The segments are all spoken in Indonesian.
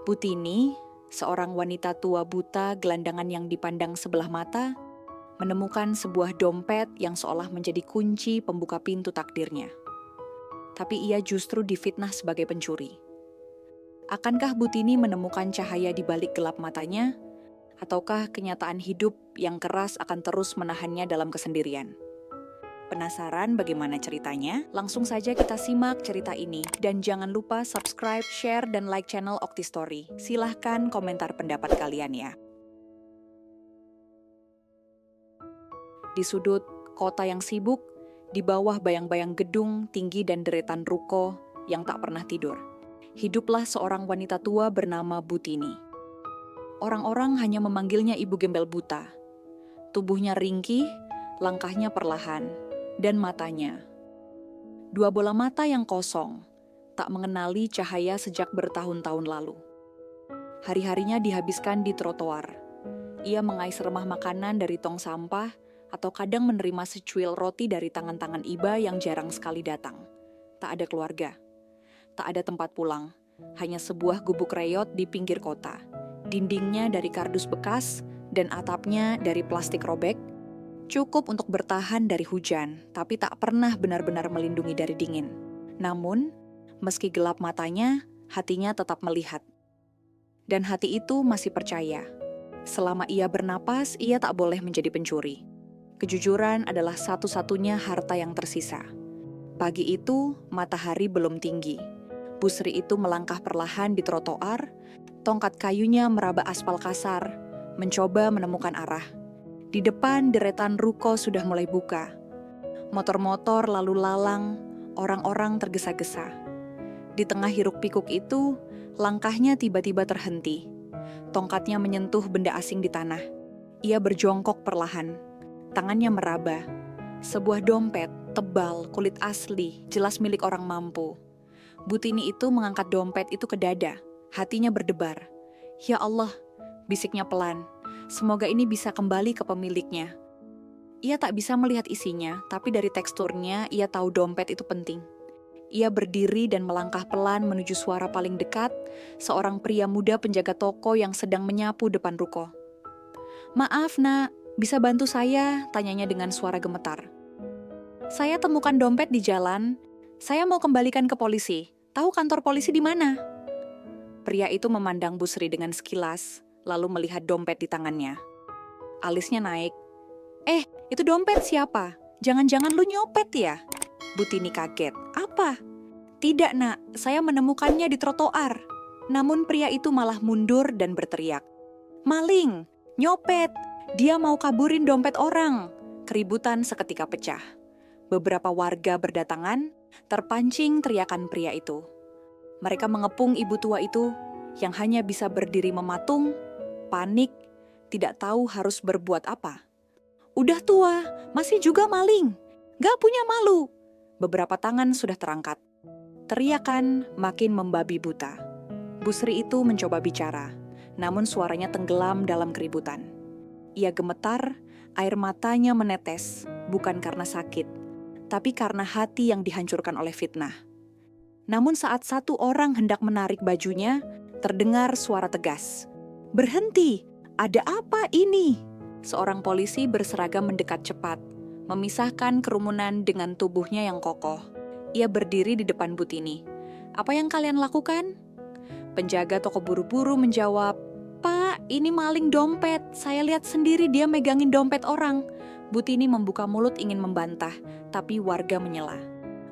Butini, seorang wanita tua buta gelandangan yang dipandang sebelah mata, menemukan sebuah dompet yang seolah menjadi kunci pembuka pintu takdirnya. Tapi ia justru difitnah sebagai pencuri. Akankah Butini menemukan cahaya di balik gelap matanya, ataukah kenyataan hidup yang keras akan terus menahannya dalam kesendirian? Penasaran bagaimana ceritanya? Langsung saja kita simak cerita ini. Dan jangan lupa subscribe, share, dan like channel Okti Story. Silahkan komentar pendapat kalian ya. Di sudut kota yang sibuk, di bawah bayang-bayang gedung tinggi dan deretan ruko yang tak pernah tidur, hiduplah seorang wanita tua bernama Butini. Orang-orang hanya memanggilnya Ibu Gembel Buta. Tubuhnya ringkih, langkahnya perlahan, dan matanya. Dua bola mata yang kosong, tak mengenali cahaya sejak bertahun-tahun lalu. Hari-harinya dihabiskan di trotoar. Ia mengais remah makanan dari tong sampah, atau kadang menerima secuil roti dari tangan-tangan iba yang jarang sekali datang. Tak ada keluarga, tak ada tempat pulang, hanya sebuah gubuk reyot di pinggir kota. Dindingnya dari kardus bekas, dan atapnya dari plastik robek, cukup untuk bertahan dari hujan, tapi tak pernah benar-benar melindungi dari dingin. Namun, meski gelap matanya, hatinya tetap melihat. Dan hati itu masih percaya. Selama ia bernapas, ia tak boleh menjadi pencuri. Kejujuran adalah satu-satunya harta yang tersisa. Pagi itu, matahari belum tinggi. Busri itu melangkah perlahan di trotoar, tongkat kayunya meraba aspal kasar, mencoba menemukan arah. Di depan deretan ruko sudah mulai buka. Motor-motor lalu lalang, orang-orang tergesa-gesa. Di tengah hiruk-pikuk itu, langkahnya tiba-tiba terhenti. Tongkatnya menyentuh benda asing di tanah. Ia berjongkok perlahan. Tangannya meraba. Sebuah dompet, tebal, kulit asli, jelas milik orang mampu. Butini itu mengangkat dompet itu ke dada. Hatinya berdebar. Ya Allah, bisiknya pelan. Semoga ini bisa kembali ke pemiliknya. Ia tak bisa melihat isinya, tapi dari teksturnya ia tahu dompet itu penting. Ia berdiri dan melangkah pelan menuju suara paling dekat, seorang pria muda penjaga toko yang sedang menyapu depan ruko. "Maaf nak, bisa bantu saya?" tanyanya dengan suara gemetar. "Saya temukan dompet di jalan. Saya mau kembalikan ke polisi. Tahu kantor polisi di mana?" Pria itu memandang Busri dengan sekilas, lalu melihat dompet di tangannya. Alisnya naik. Itu dompet siapa? Jangan-jangan lu nyopet ya?" Butini kaget. "Apa?" "Tidak nak, saya menemukannya di trotoar." Namun pria itu malah mundur dan berteriak. "Maling! Nyopet! Dia mau kaburin dompet orang!" Keributan seketika pecah. Beberapa warga berdatangan, terpancing teriakan pria itu. Mereka mengepung ibu tua itu, yang hanya bisa berdiri mematung, panik, tidak tahu harus berbuat apa. "Udah tua, masih juga maling. Gak punya malu." Beberapa tangan sudah terangkat. Teriakan makin membabi buta. Busri itu mencoba bicara, namun suaranya tenggelam dalam keributan. Ia gemetar, air matanya menetes, bukan karena sakit, tapi karena hati yang dihancurkan oleh fitnah. Namun saat satu orang hendak menarik bajunya, terdengar suara tegas. "Berhenti! Ada apa ini?" Seorang polisi berseragam mendekat cepat, memisahkan kerumunan dengan tubuhnya yang kokoh. Ia berdiri di depan Butini. "Apa yang kalian lakukan?" Penjaga toko buru-buru menjawab, "Pak, ini maling dompet. Saya lihat sendiri dia megangin dompet orang." Butini membuka mulut ingin membantah, tapi warga menyela.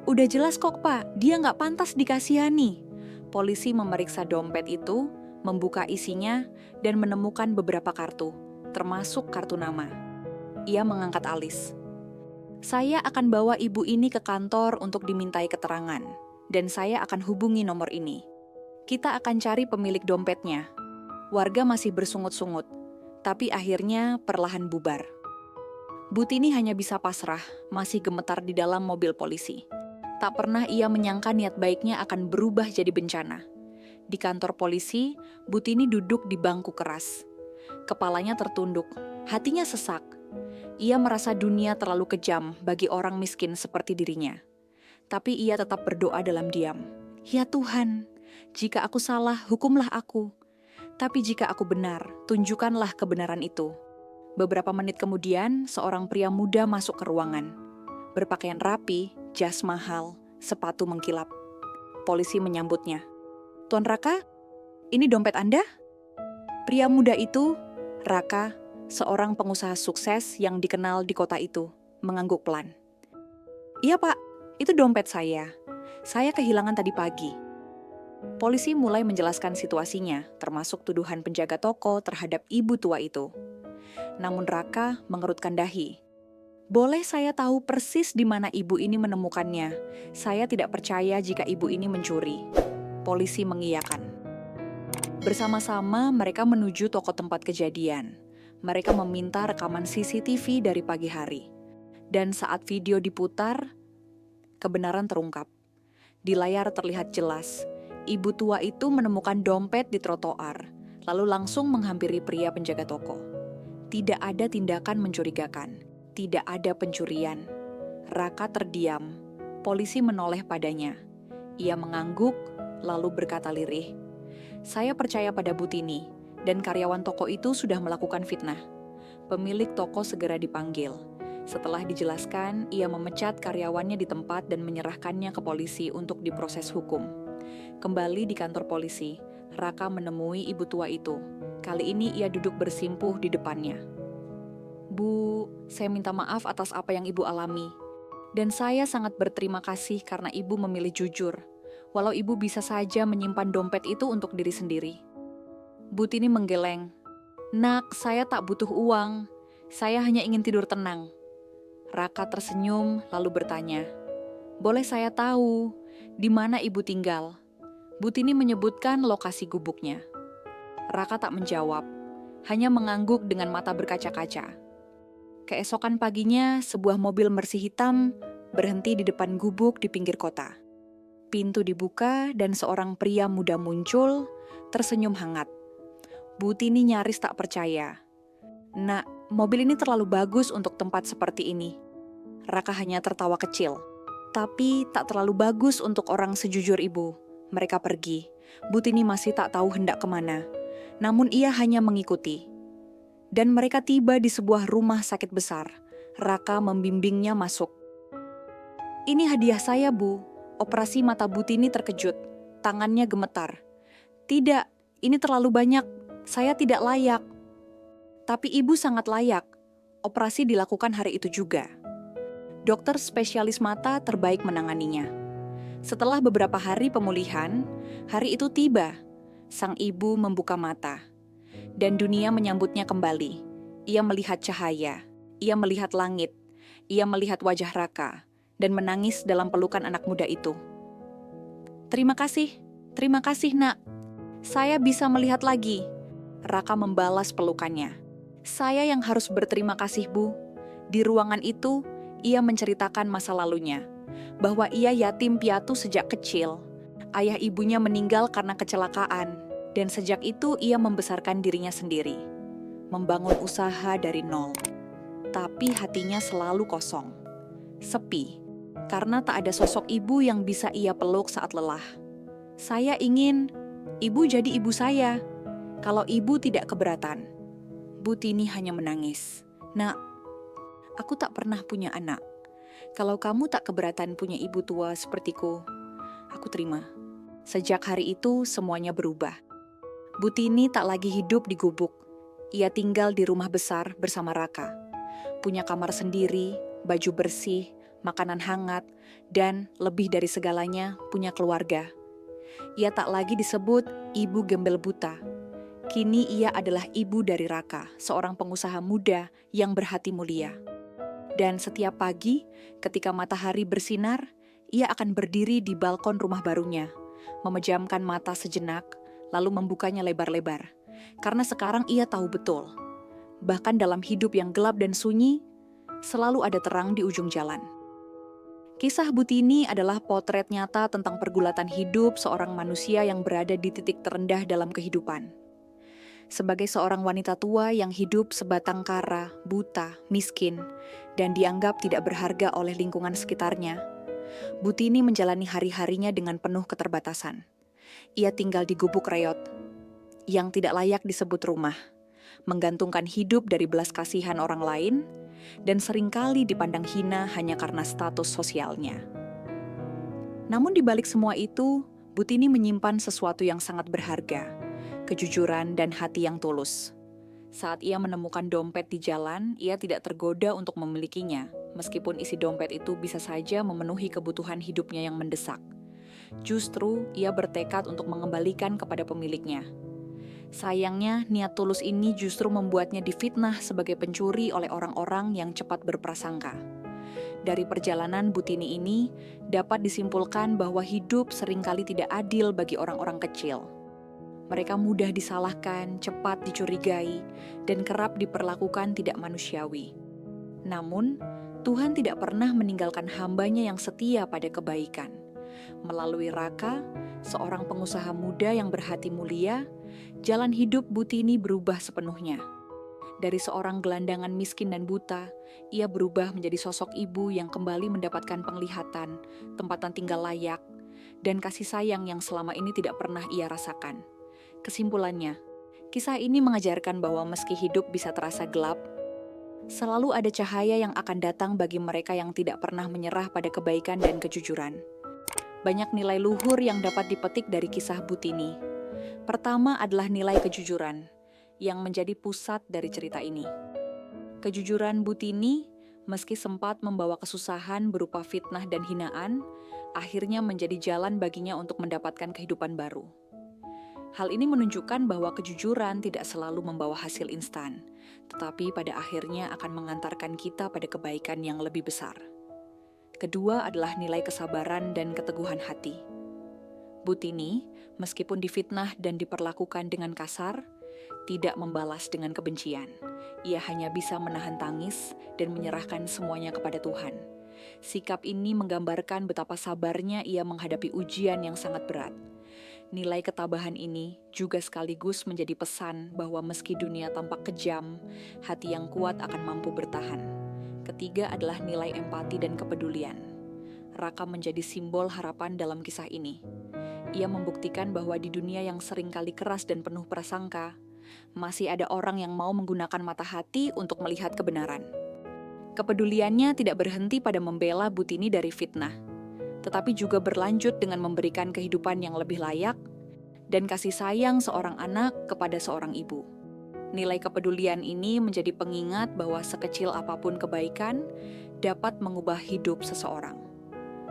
"Udah jelas kok Pak, dia nggak pantas dikasihani." Polisi memeriksa dompet itu, membuka isinya, dan menemukan beberapa kartu, termasuk kartu nama. Ia mengangkat alis. "Saya akan bawa ibu ini ke kantor untuk dimintai keterangan, dan saya akan hubungi nomor ini. Kita akan cari pemilik dompetnya." Warga masih bersungut-sungut, tapi akhirnya perlahan bubar. Butini hanya bisa pasrah, masih gemetar di dalam mobil polisi. Tak pernah ia menyangka niat baiknya akan berubah jadi bencana. Di kantor polisi, Butini duduk di bangku keras. Kepalanya tertunduk, hatinya sesak. Ia merasa dunia terlalu kejam bagi orang miskin seperti dirinya. Tapi ia tetap berdoa dalam diam. "Ya Tuhan, jika aku salah, hukumlah aku. Tapi jika aku benar, tunjukkanlah kebenaran itu. Beberapa menit kemudian, seorang pria muda masuk ke ruangan. Berpakaian rapi, jas mahal, sepatu mengkilap. Polisi menyambutnya. "Tuan Raka, ini dompet Anda?" Pria muda itu, Raka, seorang pengusaha sukses yang dikenal di kota itu, mengangguk pelan. "Iya Pak, itu dompet saya. Saya kehilangan tadi pagi." Polisi mulai menjelaskan situasinya, termasuk tuduhan penjaga toko terhadap ibu tua itu. Namun Raka mengerutkan dahi. "Boleh saya tahu persis di mana ibu ini menemukannya? Saya tidak percaya jika ibu ini mencuri." Polisi mengiyakan. Bersama-sama mereka menuju toko tempat kejadian. Mereka meminta rekaman CCTV dari pagi hari. Dan saat video diputar, kebenaran terungkap. Di layar terlihat jelas, ibu tua itu menemukan dompet di trotoar, lalu langsung menghampiri pria penjaga toko. Tidak ada tindakan mencurigakan, tidak ada pencurian. Raka terdiam, polisi menoleh padanya. Ia mengangguk, lalu berkata lirih, "Saya percaya pada Butini, dan karyawan toko itu sudah melakukan fitnah." Pemilik toko segera dipanggil. Setelah dijelaskan, ia memecat karyawannya di tempat dan menyerahkannya ke polisi untuk diproses hukum. Kembali di kantor polisi, Raka menemui ibu tua itu. Kali ini ia duduk bersimpuh di depannya. "Bu, saya minta maaf atas apa yang ibu alami. Dan saya sangat berterima kasih karena ibu memilih jujur, walau ibu bisa saja menyimpan dompet itu untuk diri sendiri." Butini menggeleng. "Nak, saya tak butuh uang. Saya hanya ingin tidur tenang." Raka tersenyum lalu bertanya, "Boleh saya tahu, di mana ibu tinggal?" Butini menyebutkan lokasi gubuknya. Raka tak menjawab, hanya mengangguk dengan mata berkaca-kaca. Keesokan paginya, sebuah mobil Mercy hitam berhenti di depan gubuk di pinggir kota. Pintu dibuka dan seorang pria muda muncul, tersenyum hangat. Butini nyaris tak percaya. "Nak, mobil ini terlalu bagus untuk tempat seperti ini." Raka hanya tertawa kecil. "Tapi tak terlalu bagus untuk orang sejujur ibu." Mereka pergi. Butini masih tak tahu hendak kemana. Namun ia hanya mengikuti. Dan mereka tiba di sebuah rumah sakit besar. Raka membimbingnya masuk. "Ini hadiah saya, Bu." Operasi mata Butini terkejut. Tangannya gemetar. "Tidak, ini terlalu banyak. Saya tidak layak." "Tapi ibu sangat layak." Operasi dilakukan hari itu juga. Dokter spesialis mata terbaik menanganinya. Setelah beberapa hari pemulihan, hari itu tiba. Sang ibu membuka mata. Dan dunia menyambutnya kembali. Ia melihat cahaya, ia melihat langit, ia melihat wajah Raka, dan menangis dalam pelukan anak muda itu. Terima kasih, nak. Saya bisa melihat lagi." Raka membalas pelukannya. "Saya yang harus berterima kasih, Bu." Di ruangan itu, ia menceritakan masa lalunya, bahwa ia yatim piatu sejak kecil. Ayah ibunya meninggal karena kecelakaan, dan sejak itu ia membesarkan dirinya sendiri, membangun usaha dari nol. Tapi hatinya selalu kosong, sepi, karena tak ada sosok ibu yang bisa ia peluk saat lelah. "Saya ingin ibu jadi ibu saya, kalau ibu tidak keberatan." Butini hanya menangis. "Nak, aku tak pernah punya anak. Kalau kamu tak keberatan punya ibu tua sepertiku, aku terima." Sejak hari itu semuanya berubah. Butini tak lagi hidup di gubuk. Ia tinggal di rumah besar bersama Raka. Punya kamar sendiri, baju bersih, makanan hangat, dan lebih dari segalanya punya keluarga. Ia tak lagi disebut ibu gembel buta. Kini ia adalah ibu dari Raka, seorang pengusaha muda yang berhati mulia. Dan setiap pagi, ketika matahari bersinar, ia akan berdiri di balkon rumah barunya, memejamkan mata sejenak, lalu membukanya lebar-lebar. Karena sekarang ia tahu betul, bahkan dalam hidup yang gelap dan sunyi, selalu ada terang di ujung jalan. Kisah Butini adalah potret nyata tentang pergulatan hidup seorang manusia yang berada di titik terendah dalam kehidupan. Sebagai seorang wanita tua yang hidup sebatang kara, buta, miskin, dan dianggap tidak berharga oleh lingkungan sekitarnya, Butini menjalani hari-harinya dengan penuh keterbatasan. Ia tinggal di gubuk reot. yang tidak layak disebut rumah, menggantungkan hidup dari belas kasihan orang lain, dan seringkali dipandang hina hanya karena status sosialnya. Namun di balik semua itu, Butini menyimpan sesuatu yang sangat berharga, kejujuran dan hati yang tulus. Saat ia menemukan dompet di jalan, ia tidak tergoda untuk memilikinya, meskipun isi dompet itu bisa saja memenuhi kebutuhan hidupnya yang mendesak. Justru, ia bertekad untuk mengembalikan kepada pemiliknya. Sayangnya, niat tulus ini justru membuatnya difitnah sebagai pencuri oleh orang-orang yang cepat berprasangka. Dari perjalanan Butini ini, dapat disimpulkan bahwa hidup seringkali tidak adil bagi orang-orang kecil. Mereka mudah disalahkan, cepat dicurigai, dan kerap diperlakukan tidak manusiawi. Namun, Tuhan tidak pernah meninggalkan hamba-Nya yang setia pada kebaikan. Melalui Raka, seorang pengusaha muda yang berhati mulia, jalan hidup Butini berubah sepenuhnya. Dari seorang gelandangan miskin dan buta, ia berubah menjadi sosok ibu yang kembali mendapatkan penglihatan, tempatan tinggal layak, dan kasih sayang yang selama ini tidak pernah ia rasakan. Kesimpulannya, kisah ini mengajarkan bahwa meski hidup bisa terasa gelap, selalu ada cahaya yang akan datang bagi mereka yang tidak pernah menyerah pada kebaikan dan kejujuran. Banyak nilai luhur yang dapat dipetik dari kisah Butini. Pertama adalah nilai kejujuran, yang menjadi pusat dari cerita ini. Kejujuran Butini, meski sempat membawa kesusahan berupa fitnah dan hinaan, akhirnya menjadi jalan baginya untuk mendapatkan kehidupan baru. Hal ini menunjukkan bahwa kejujuran tidak selalu membawa hasil instan, tetapi pada akhirnya akan mengantarkan kita pada kebaikan yang lebih besar. Kedua adalah nilai kesabaran dan keteguhan hati. Butini, meskipun difitnah dan diperlakukan dengan kasar, tidak membalas dengan kebencian. Ia hanya bisa menahan tangis dan menyerahkan semuanya kepada Tuhan. Sikap ini menggambarkan betapa sabarnya ia menghadapi ujian yang sangat berat. Nilai ketabahan ini juga sekaligus menjadi pesan bahwa meski dunia tampak kejam, hati yang kuat akan mampu bertahan. Ketiga adalah nilai empati dan kepedulian. Raka menjadi simbol harapan dalam kisah ini. Ia membuktikan bahwa di dunia yang seringkali keras dan penuh prasangka, masih ada orang yang mau menggunakan mata hati untuk melihat kebenaran. Kepeduliannya tidak berhenti pada membela Butini dari fitnah, tetapi juga berlanjut dengan memberikan kehidupan yang lebih layak dan kasih sayang seorang anak kepada seorang ibu. Nilai kepedulian ini menjadi pengingat bahwa sekecil apapun kebaikan dapat mengubah hidup seseorang.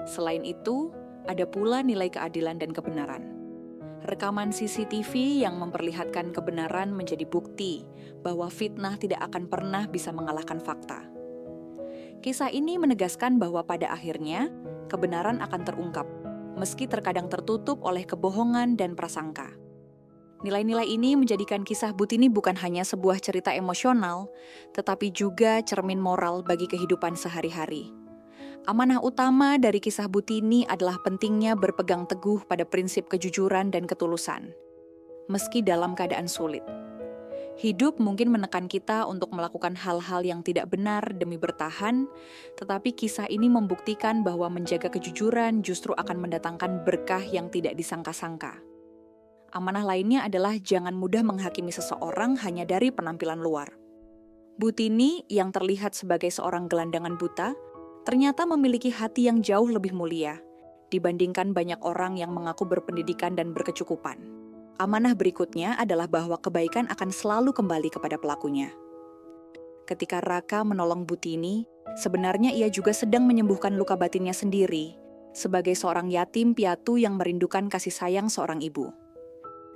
Selain itu, ada pula nilai keadilan dan kebenaran. Rekaman CCTV yang memperlihatkan kebenaran menjadi bukti bahwa fitnah tidak akan pernah bisa mengalahkan fakta. Kisah ini menegaskan bahwa pada akhirnya, kebenaran akan terungkap, meski terkadang tertutup oleh kebohongan dan prasangka. Nilai-nilai ini menjadikan kisah Butini bukan hanya sebuah cerita emosional, tetapi juga cermin moral bagi kehidupan sehari-hari. Amanah utama dari kisah Butini adalah pentingnya berpegang teguh pada prinsip kejujuran dan ketulusan, meski dalam keadaan sulit. Hidup mungkin menekan kita untuk melakukan hal-hal yang tidak benar demi bertahan, tetapi kisah ini membuktikan bahwa menjaga kejujuran justru akan mendatangkan berkah yang tidak disangka-sangka. Amanah lainnya adalah jangan mudah menghakimi seseorang hanya dari penampilan luar. Butini yang terlihat sebagai seorang gelandangan buta, ternyata memiliki hati yang jauh lebih mulia dibandingkan banyak orang yang mengaku berpendidikan dan berkecukupan. Amanah berikutnya adalah bahwa kebaikan akan selalu kembali kepada pelakunya. Ketika Raka menolong Butini, sebenarnya ia juga sedang menyembuhkan luka batinnya sendiri sebagai seorang yatim piatu yang merindukan kasih sayang seorang ibu.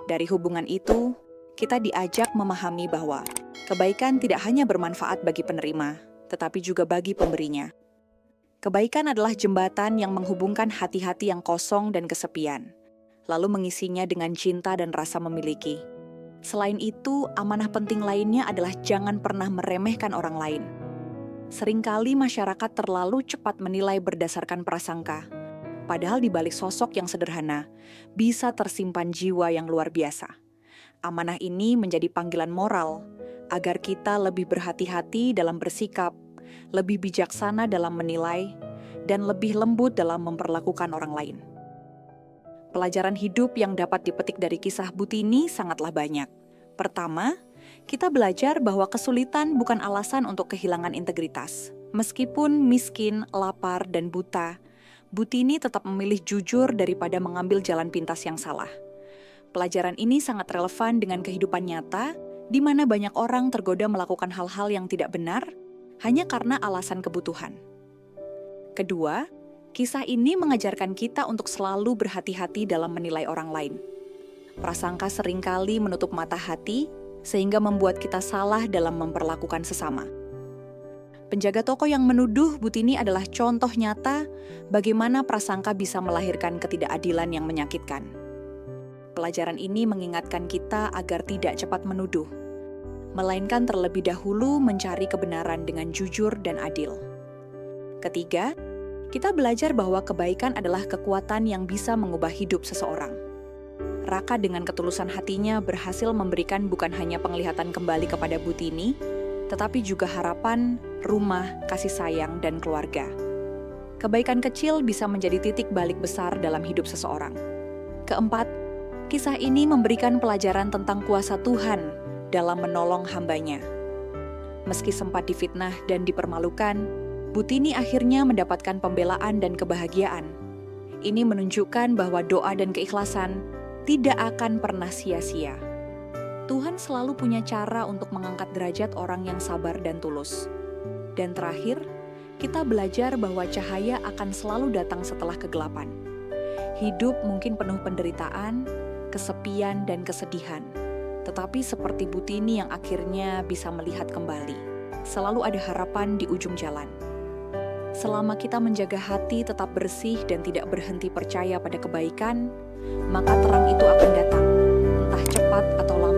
Dari hubungan itu, kita diajak memahami bahwa kebaikan tidak hanya bermanfaat bagi penerima, tetapi juga bagi pemberinya. Kebaikan adalah jembatan yang menghubungkan hati-hati yang kosong dan kesepian, lalu mengisinya dengan cinta dan rasa memiliki. Selain itu, amanah penting lainnya adalah jangan pernah meremehkan orang lain. Seringkali masyarakat terlalu cepat menilai berdasarkan prasangka, padahal di balik sosok yang sederhana, bisa tersimpan jiwa yang luar biasa. Amanah ini menjadi panggilan moral, agar kita lebih berhati-hati dalam bersikap, lebih bijaksana dalam menilai, dan lebih lembut dalam memperlakukan orang lain. Pelajaran hidup yang dapat dipetik dari kisah Butini sangatlah banyak. Pertama, kita belajar bahwa kesulitan bukan alasan untuk kehilangan integritas. Meskipun miskin, lapar, dan buta, Butini tetap memilih jujur daripada mengambil jalan pintas yang salah. Pelajaran ini sangat relevan dengan kehidupan nyata, di mana banyak orang tergoda melakukan hal-hal yang tidak benar hanya karena alasan kebutuhan. Kedua, kisah ini mengajarkan kita untuk selalu berhati-hati dalam menilai orang lain. Prasangka seringkali menutup mata hati, sehingga membuat kita salah dalam memperlakukan sesama. Penjaga toko yang menuduh Butini adalah contoh nyata bagaimana prasangka bisa melahirkan ketidakadilan yang menyakitkan. Pelajaran ini mengingatkan kita agar tidak cepat menuduh, melainkan terlebih dahulu mencari kebenaran dengan jujur dan adil. Ketiga, kita belajar bahwa kebaikan adalah kekuatan yang bisa mengubah hidup seseorang. Raka dengan ketulusan hatinya berhasil memberikan bukan hanya penglihatan kembali kepada Butini, tetapi juga harapan, rumah, kasih sayang, dan keluarga. Kebaikan kecil bisa menjadi titik balik besar dalam hidup seseorang. Keempat, kisah ini memberikan pelajaran tentang kuasa Tuhan dalam menolong hambanya. Meski sempat difitnah dan dipermalukan, Butini akhirnya mendapatkan pembelaan dan kebahagiaan. Ini menunjukkan bahwa doa dan keikhlasan tidak akan pernah sia-sia. Tuhan selalu punya cara untuk mengangkat derajat orang yang sabar dan tulus. Dan terakhir, kita belajar bahwa cahaya akan selalu datang setelah kegelapan. Hidup mungkin penuh penderitaan, kesepian, dan kesedihan. Tetapi seperti Butini yang akhirnya bisa melihat kembali, selalu ada harapan di ujung jalan. Selama kita menjaga hati tetap bersih dan tidak berhenti percaya pada kebaikan, maka terang itu akan datang, entah cepat atau lambat.